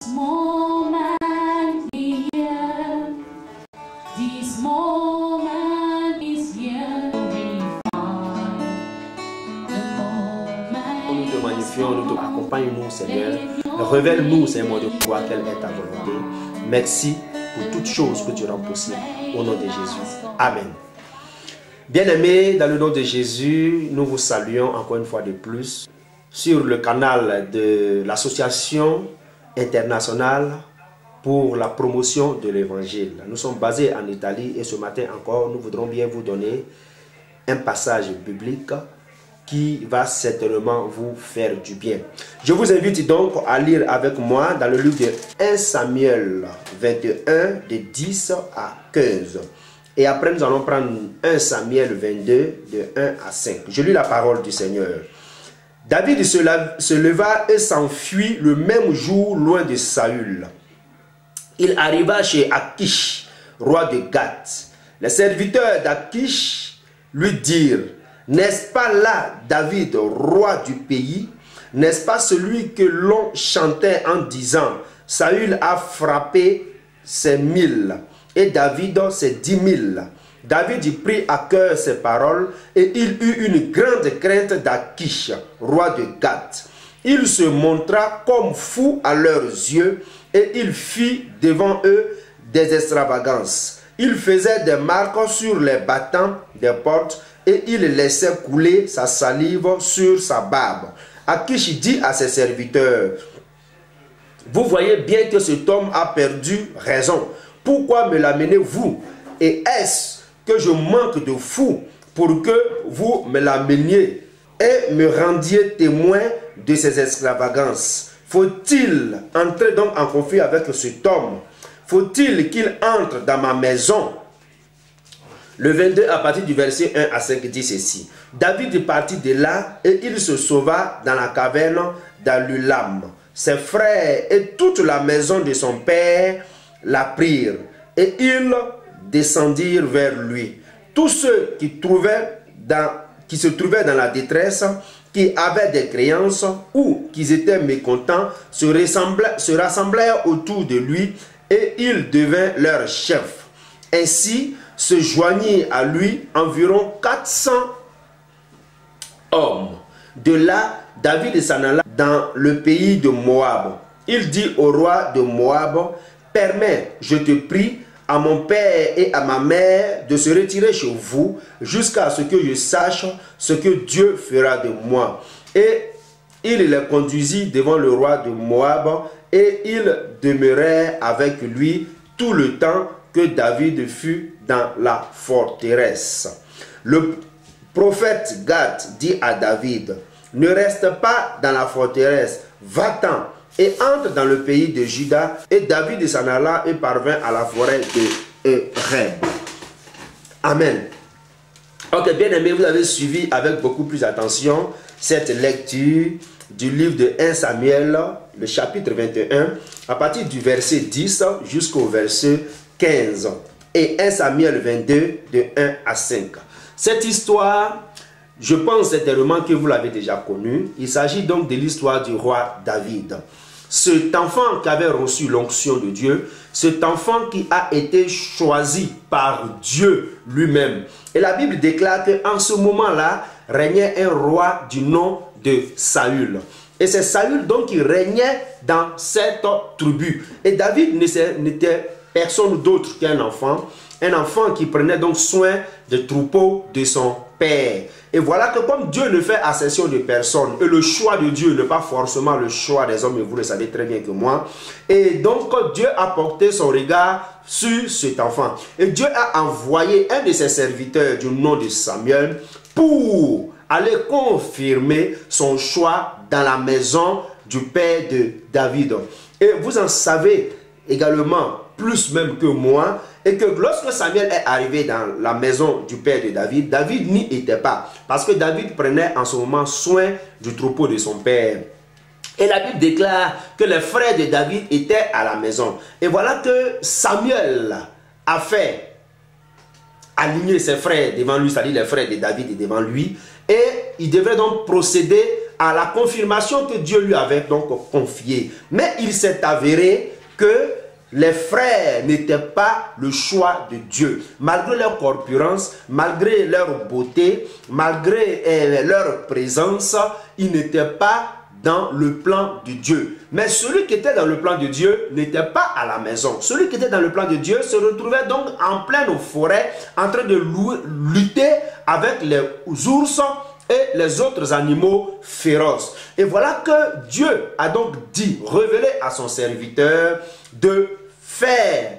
moment is here. This moment is here. Nous te magnifions, nous te accompagnons, Seigneur. Révèle-nous, Seigneur, de quoi quelle est ta volonté. Merci pour toutes choses que tu rends possible. Au nom de Jésus. Amen. Bien-aimés, dans le nom de Jésus, nous vous saluons encore une fois de plus sur le canal de l'Association internationale pour la promotion de l'Évangile. Nous sommes basés en Italie et ce matin encore, nous voudrons bien vous donner un passage biblique qui va certainement vous faire du bien. Je vous invite donc à lire avec moi dans le livre de 1 Samuel 21, de 10 à 15. Et après, nous allons prendre 1 Samuel 22, de 1 à 5. Je lis la parole du Seigneur. David se leva et s'enfuit le même jour loin de Saül. Il arriva chez Akish, roi de Gath. Les serviteurs d'Akish lui dirent: n'est-ce pas là David, roi du pays? N'est-ce pas celui que l'on chantait en disant: Saül a frappé ses 1000 et David ses 10 000. David y prit à cœur ces paroles et il eut une grande crainte d'Akish, roi de Gath. Il se montra comme fou à leurs yeux et il fit devant eux des extravagances. Il faisait des marques sur les battants des portes et il laissait couler sa salive sur sa barbe. Akish dit à ses serviteurs: vous voyez bien que cet homme a perdu raison. Pourquoi me l'amenez-vous? Et est-ce que je manque de fou pour que vous me l'ameniez et me rendiez témoin de ces extravagances? Faut-il entrer donc en conflit avec cet homme? Faut-il qu'il entre dans ma maison? Le 22 à partir du verset 1 à 5 dit ceci: David partit de là et il se sauva dans la caverne d'Adulam. Ses frères et toute la maison de son père la prirent et ils descendirent vers lui. Tous ceux qui se trouvaient dans la détresse, qui avaient des créances ou qui étaient mécontents, se rassemblèrent autour de lui et il devint leur chef. Ainsi se joignit à lui environ 400 hommes. De là, David s'en alla dans le pays de Moab. Il dit au roi de Moab: permets, je te prie, à mon père et à ma mère de se retirer chez vous jusqu'à ce que je sache ce que Dieu fera de moi. Et il les conduisit devant le roi de Moab et ils demeurèrent avec lui tout le temps que David fut dans la forteresse. Le prophète Gad dit à David: ne reste pas dans la forteresse, va-t'en et entre dans le pays de Juda. Et David s'en alla et parvint à la forêt de Horeb. Amen. Ok, bien aimé, vous avez suivi avec beaucoup plus d'attention cette lecture du livre de 1 Samuel, le chapitre 21, à partir du verset 10 jusqu'au verset 15. Et 1 Samuel 22, de 1 à 5. Cette histoire, je pense certainement que vous l'avez déjà connue. Il s'agit donc de l'histoire du roi David. Cet enfant qui avait reçu l'onction de Dieu, cet enfant qui a été choisi par Dieu lui-même. Et la Bible déclare qu'en ce moment-là, régnait un roi du nom de Saül. Et c'est Saül donc qui régnait dans cette tribu. Et David n'était personne d'autre qu'un enfant qui prenait donc soin des troupeaux de son père. Et voilà que comme Dieu ne fait accession de personne, et le choix de Dieu n'est pas forcément le choix des hommes, et vous le savez très bien que moi, et donc Dieu a porté son regard sur cet enfant. Et Dieu a envoyé un de ses serviteurs du nom de Samuel pour aller confirmer son choix dans la maison du père de David. Et vous en savez également plus même que moi, et que lorsque Samuel est arrivé dans la maison du père de David, David n'y était pas, parce que David prenait en ce moment soin du troupeau de son père. Et la Bible déclare que les frères de David étaient à la maison. Et voilà que Samuel a fait aligner ses frères devant lui, c'est-à-dire les frères de David devant lui, et il devait donc procéder à la confirmation que Dieu lui avait donc confiée. Mais il s'est avéré que les frères n'étaient pas le choix de Dieu. Malgré leur corpulence, malgré leur beauté, malgré leur présence, ils n'étaient pas dans le plan de Dieu. Mais celui qui était dans le plan de Dieu n'était pas à la maison. Celui qui était dans le plan de Dieu se retrouvait donc en pleine forêt, en train de lutter avec les ours et les autres animaux féroces. Et voilà que Dieu a donc dit, révélé à son serviteur de faire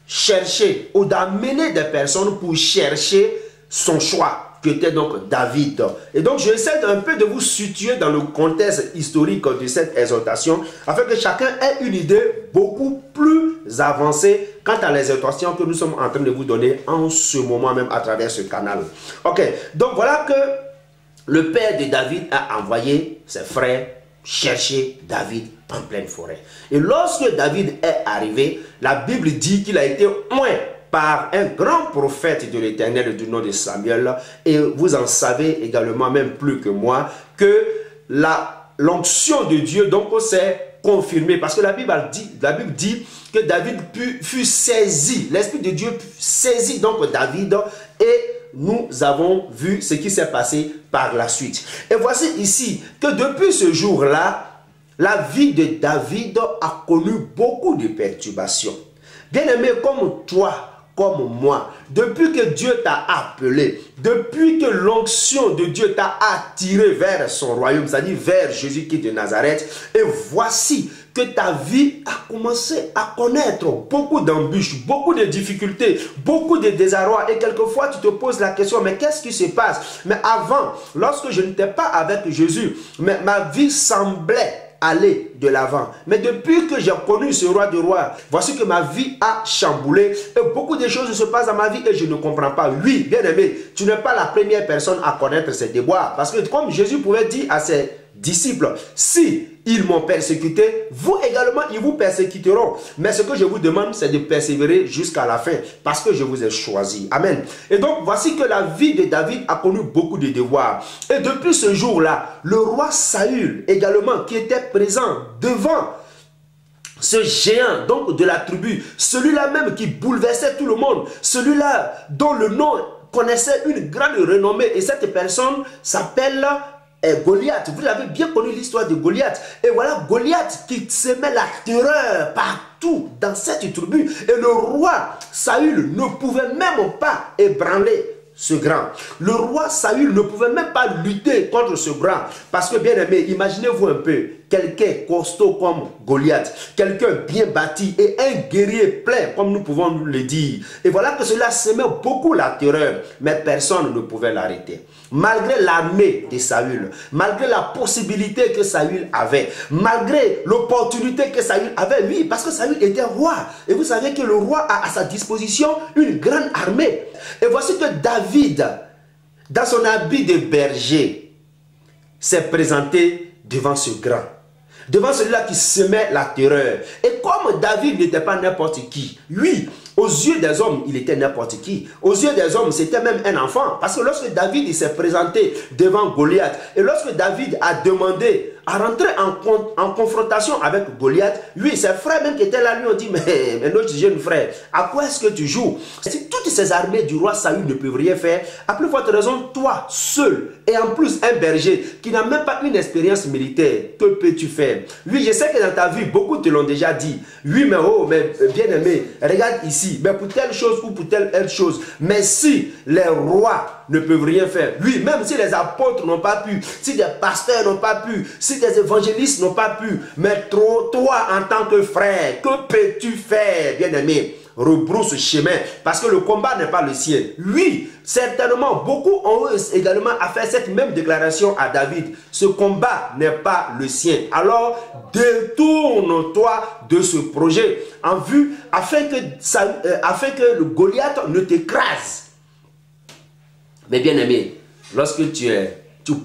chercher ou d'amener des personnes pour chercher son choix, qui était donc David. Et donc je essaie un peu de vous situer dans le contexte historique de cette exhortation, afin que chacun ait une idée beaucoup plus avancée quant à l'exhortation que nous sommes en train de vous donner en ce moment même à travers ce canal. Ok, donc voilà que le père de David a envoyé ses frères chercher David en pleine forêt. Et lorsque David est arrivé, la Bible dit qu'il a été oint par un grand prophète de l'Éternel du nom de Samuel. Et vous en savez également, même plus que moi, que l'onction de Dieu donc s'est confirmée. Parce que la Bible dit que David fut saisi. L'Esprit de Dieu saisit donc David, et nous avons vu ce qui s'est passé par la suite. Et voici ici que depuis ce jour-là, la vie de David a connu beaucoup de perturbations. Bien-aimé, comme toi, comme moi, depuis que Dieu t'a appelé, depuis que l'onction de Dieu t'a attiré vers son royaume, c'est-à-dire vers Jésus-Christ de Nazareth, et voici que ta vie a commencé à connaître beaucoup d'embûches, beaucoup de difficultés, beaucoup de désarroi, et quelquefois tu te poses la question, mais qu'est-ce qui se passe? Mais avant, lorsque je n'étais pas avec Jésus, mais ma vie semblait aller de l'avant. Mais depuis que j'ai connu ce roi de rois, voici que ma vie a chamboulé et beaucoup de choses se passent dans ma vie et je ne comprends pas. Oui, bien aimé, tu n'es pas la première personne à connaître ces déboires. Parce que comme Jésus pouvait dire à ses disciples, si ils m'ont persécuté, vous également, ils vous persécuteront. Mais ce que je vous demande, c'est de persévérer jusqu'à la fin, parce que je vous ai choisi. Amen. Et donc, voici que la vie de David a connu beaucoup de devoirs. Et depuis ce jour-là, le roi Saül également, qui était présent devant ce géant donc de la tribu, celui-là même qui bouleversait tout le monde, celui-là dont le nom connaissait une grande renommée, et cette personne s'appelle Goliath. Vous avez bien connu l'histoire de Goliath. Et voilà Goliath qui semait la terreur partout dans cette tribu. Et le roi Saül ne pouvait même pas ébranler ce grand. Le roi Saül ne pouvait même pas lutter contre ce grand. Parce que bien aimé, imaginez-vous un peu, quelqu'un costaud comme Goliath, quelqu'un bien bâti et un guerrier plein, comme nous pouvons le dire. Et voilà que cela semait beaucoup la terreur, mais personne ne pouvait l'arrêter. Malgré l'armée de Saül, malgré la possibilité que Saül avait, malgré l'opportunité que Saül avait, oui, parce que Saül était roi. Et vous savez que le roi a à sa disposition une grande armée. Et voici que David, dans son habit de berger, s'est présenté devant ce grand. Devant celui-là qui semait la terreur. Et comme David n'était pas n'importe qui, oui, aux yeux des hommes, il était n'importe qui. Aux yeux des hommes, c'était même un enfant. Parce que lorsque David s'est présenté devant Goliath, et lorsque David a demandé à rentrer en confrontation avec Goliath, lui, ses frères même qui étaient là, lui ont dit, mais notre jeune frère, à quoi est-ce que tu joues? Si toutes ces armées du roi Saül ne peuvent rien faire, à plus forte raison, toi, seul, et en plus un berger qui n'a même pas une expérience militaire, que peux-tu faire? Oui, je sais que dans ta vie, beaucoup te l'ont déjà dit. Oui, mais oh, mais bien aimé, regarde ici, mais pour telle chose ou pour telle chose. Mais si les rois ne peuvent rien faire, oui, même si les apôtres n'ont pas pu, si des pasteurs n'ont pas pu, si des évangélistes n'ont pas pu, mais toi en tant que frère, que peux-tu faire, bien aimé? Rebrousse chemin, parce que le combat n'est pas le sien. Oui, certainement, beaucoup ont également à faire cette même déclaration à David. Ce combat n'est pas le sien. Alors, détourne-toi de ce projet en vue, afin que le Goliath ne t'écrase. Mais bien aimé, lorsque tu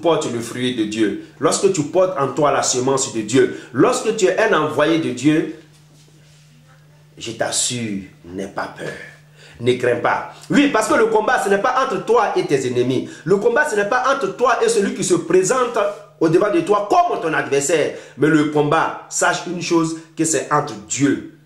portes le fruit de Dieu, lorsque tu portes en toi la semence de Dieu, lorsque tu es un envoyé de Dieu, je t'assure, n'aie pas peur, ne crains pas. Oui, parce que le combat, ce n'est pas entre toi et tes ennemis. Le combat, ce n'est pas entre toi et celui qui se présente au-devant de toi comme ton adversaire. Mais le combat, sache une chose, que c'est entre Dieu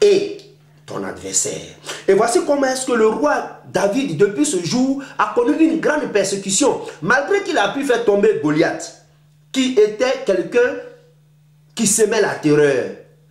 et ton adversaire. Et voici comment est-ce que le roi David, depuis ce jour, a connu une grande persécution. Malgré qu'il a pu faire tomber Goliath, qui était quelqu'un qui semait la terreur.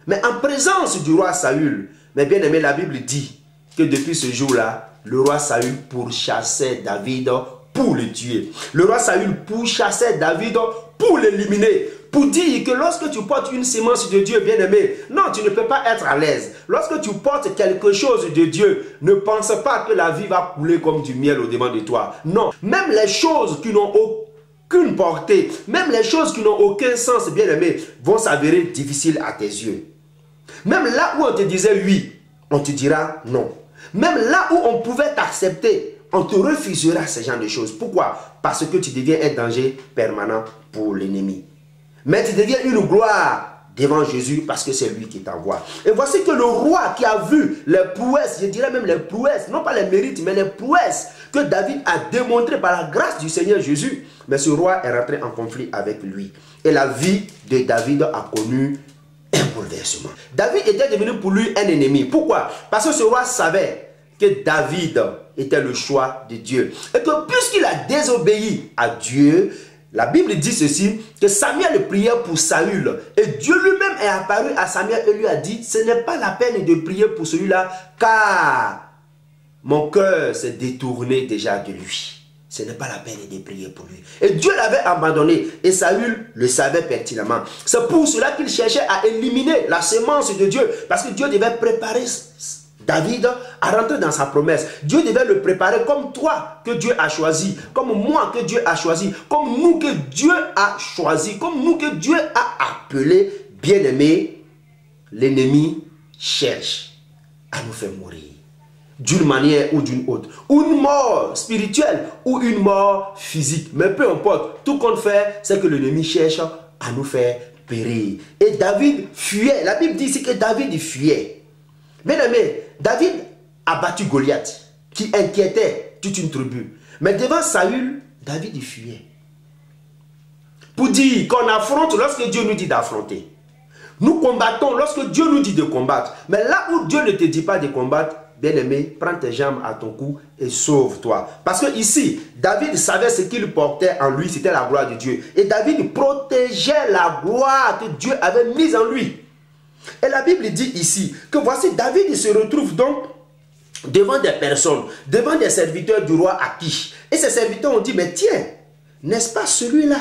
Mais en présence du roi Saül, mais bien aimé, la Bible dit que depuis ce jour-là, le roi Saül pourchassait David pour le tuer. Le roi Saül pourchassait David pour l'éliminer. Pour dire que lorsque tu portes une sémence de Dieu, bien-aimé, non, tu ne peux pas être à l'aise. Lorsque tu portes quelque chose de Dieu, ne pense pas que la vie va couler comme du miel au-devant de toi. Non, même les choses qui n'ont aucune portée, même les choses qui n'ont aucun sens, bien-aimé, vont s'avérer difficiles à tes yeux. Même là où on te disait oui, on te dira non. Même là où on pouvait t'accepter, on te refusera ce genre de choses. Pourquoi? Parce que tu deviens un danger permanent pour l'ennemi. Mais tu deviens une gloire devant Jésus parce que c'est lui qui t'envoie. Et voici que le roi qui a vu les prouesses, je dirais même les prouesses, non pas les mérites, mais les prouesses que David a démontrées par la grâce du Seigneur Jésus. Mais ce roi est rentré en conflit avec lui. Et la vie de David a connu un bouleversement. David était devenu pour lui un ennemi. Pourquoi? Parce que ce roi savait que David était le choix de Dieu. Et que puisqu'il a désobéi à Dieu, la Bible dit ceci, que Samuel priait pour Saül. Et Dieu lui-même est apparu à Samuel et lui a dit, ce n'est pas la peine de prier pour celui-là, car mon cœur s'est détourné déjà de lui. Ce n'est pas la peine de prier pour lui. Et Dieu l'avait abandonné. Et Saül le savait pertinemment. C'est pour cela qu'il cherchait à éliminer la sémence de Dieu. Parce que Dieu devait préparer David à rentrer dans sa promesse. Dieu devait le préparer comme toi que Dieu a choisi, comme moi que Dieu a choisi, comme nous que Dieu a choisi, comme nous que Dieu a appelé. Bien-aimés, l'ennemi cherche à nous faire mourir. D'une manière ou d'une autre. Ou une mort spirituelle ou une mort physique. Mais peu importe, tout qu'on fait, c'est que l'ennemi cherche à nous faire périr. Et David fuyait. La Bible dit ici que David fuyait. Bien aimé, David a battu Goliath, qui inquiétait toute une tribu. Mais devant Saül, David fuyait. Pour dire qu'on affronte lorsque Dieu nous dit d'affronter. Nous combattons lorsque Dieu nous dit de combattre. Mais là où Dieu ne te dit pas de combattre, bien-aimé, prends tes jambes à ton cou et sauve-toi. Parce que ici, David savait ce qu'il portait en lui, c'était la gloire de Dieu. Et David protégeait la gloire que Dieu avait mise en lui. Et la Bible dit ici que voici, David se retrouve donc devant des personnes, devant des serviteurs du roi Akish. Et ces serviteurs ont dit, mais tiens, n'est-ce pas celui-là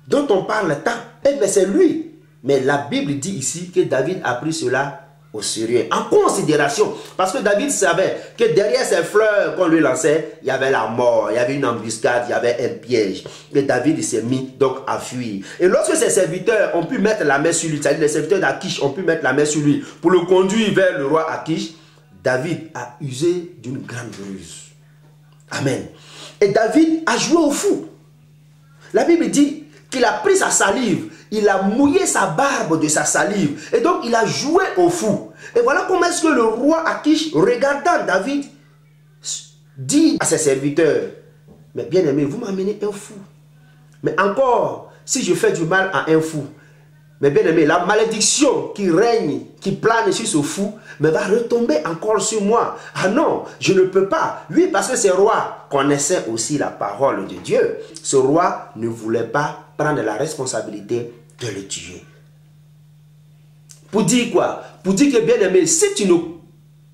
dont on parle tant? Eh bien, c'est lui. Mais la Bible dit ici que David a pris cela au sérieux, en considération, parce que David savait que derrière ces fleurs qu'on lui lançait, il y avait la mort, il y avait une embuscade, il y avait un piège. Et David s'est mis donc à fuir. Et lorsque ses serviteurs ont pu mettre la main sur lui, c'est-à-dire les serviteurs d'Akish ont pu mettre la main sur lui pour le conduire vers le roi Akish, David a usé d'une grande ruse. Amen. Et David a joué au fou. La Bible dit qu'il a pris sa salive, il a mouillé sa barbe de sa salive, et donc il a joué au fou. Et voilà comment est-ce que le roi Akish, regardant David, dit à ses serviteurs, mais bien aimé, vous m'amenez un fou. Mais encore, si je fais du mal à un fou, mais bien aimé, la malédiction qui règne, qui plane sur ce fou, mais va retomber encore sur moi. Ah non, je ne peux pas. Oui, parce que ce roi connaissait aussi la parole de Dieu. Ce roi ne voulait pas prendre la responsabilité de le tuer. Pour dire quoi? Pour dire que bien aimé, si tu ne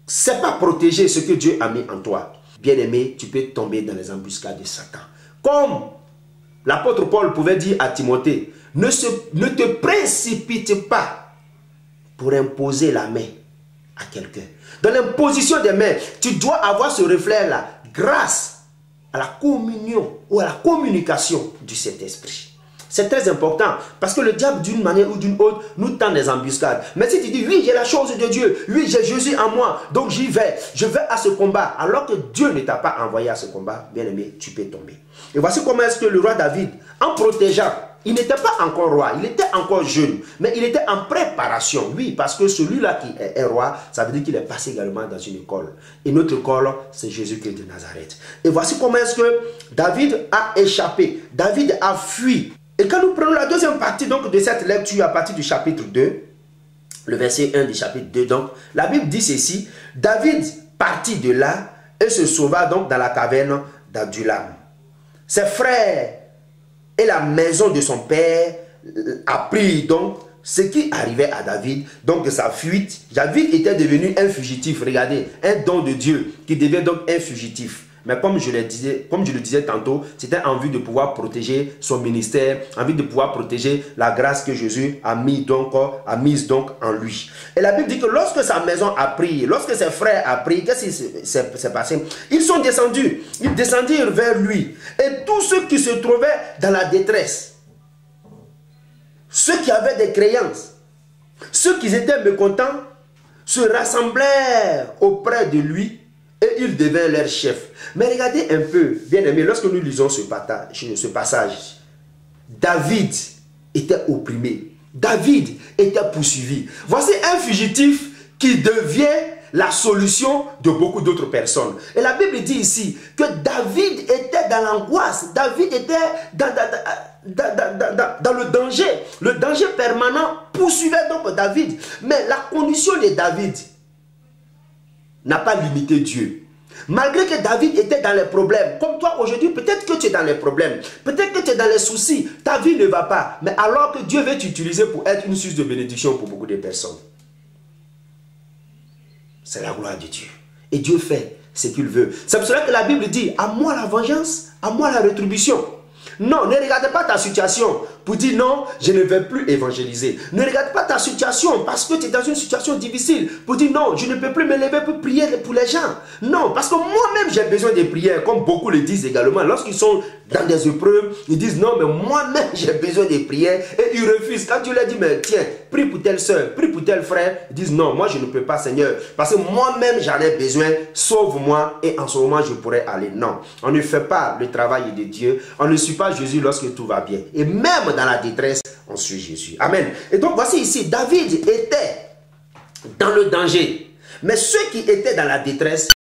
sais pas protéger ce que Dieu a mis en toi, bien aimé, tu peux tomber dans les embuscades de Satan. Comme l'apôtre Paul pouvait dire à Timothée, ne te précipite pas pour imposer la main à quelqu'un. Dans l'imposition des mains, tu dois avoir ce reflet-là grâce à la communion ou à la communication du Saint-Esprit. C'est très important parce que le diable, d'une manière ou d'une autre, nous tend des embuscades. Mais si tu dis, oui, j'ai la chose de Dieu, oui, j'ai Jésus en moi, donc j'y vais, je vais à ce combat, alors que Dieu ne t'a pas envoyé à ce combat, bien aimé, tu peux tomber. Et voici comment est-ce que le roi David, en protégeant, il n'était pas encore roi, il était encore jeune, mais il était en préparation. Oui, parce que celui-là qui est roi, ça veut dire qu'il est passé également dans une école. Et notre école, c'est Jésus-Christ de Nazareth. Et voici comment est-ce que David a échappé, David a fui. Et quand nous prenons la deuxième partie donc, de cette lecture à partir du chapitre 2, le verset 1 du chapitre 2, donc, la Bible dit ceci, David partit de là et se sauva donc dans la caverne d'Adullam. Ses frères et la maison de son père apprirent donc ce qui arrivait à David, donc de sa fuite. David était devenu un fugitif, regardez, un don de Dieu qui devient donc un fugitif. Mais comme je le disais tantôt, c'était en vue de pouvoir protéger son ministère, en vue de pouvoir protéger la grâce que Jésus a mise donc en lui. Et la Bible dit que lorsque sa maison a pris, lorsque ses frères ont pris, qu'est-ce qui s'est passé? Ils sont descendus, ils descendirent vers lui. Et tous ceux qui se trouvaient dans la détresse, ceux qui avaient des créances, ceux qui étaient mécontents, se rassemblèrent auprès de lui et il devint leur chef. Mais regardez un peu, bien aimé, lorsque nous lisons ce passage, David était opprimé. David était poursuivi. Voici un fugitif qui devient la solution de beaucoup d'autres personnes. Et la Bible dit ici que David était dans l'angoisse. David était dans le danger permanent poursuivait donc David. Mais la condition de David n'a pas limité Dieu. Malgré que David était dans les problèmes, comme toi aujourd'hui, peut-être que tu es dans les problèmes, peut-être que tu es dans les soucis, ta vie ne va pas, mais alors que Dieu veut t'utiliser pour être une source de bénédiction pour beaucoup de personnes. C'est la gloire de Dieu. Et Dieu fait ce qu'il veut. C'est pour cela que la Bible dit, à moi la vengeance, à moi la rétribution. Non, ne regarde pas ta situation pour dire non, je ne vais plus évangéliser. Ne regarde pas ta situation parce que tu es dans une situation difficile pour dire non, je ne peux plus me lever pour prier pour les gens. Non, parce que moi-même j'ai besoin de prières, comme beaucoup le disent également. Lorsqu'ils sont dans des épreuves, ils disent non, mais moi-même j'ai besoin de prières et ils refusent. Quand tu leur dis, mais tiens, prie pour telle soeur, prie pour tel frère, ils disent non, moi je ne peux pas, Seigneur, parce que moi-même j'en ai besoin, sauve-moi et en ce moment je pourrai aller. Non, on ne fait pas le travail de Dieu, on ne suit pas Jésus lorsque tout va bien. Et même dans la détresse, on suit Jésus. Amen. Et donc voici ici, David était dans le danger. Mais ceux qui étaient dans la détresse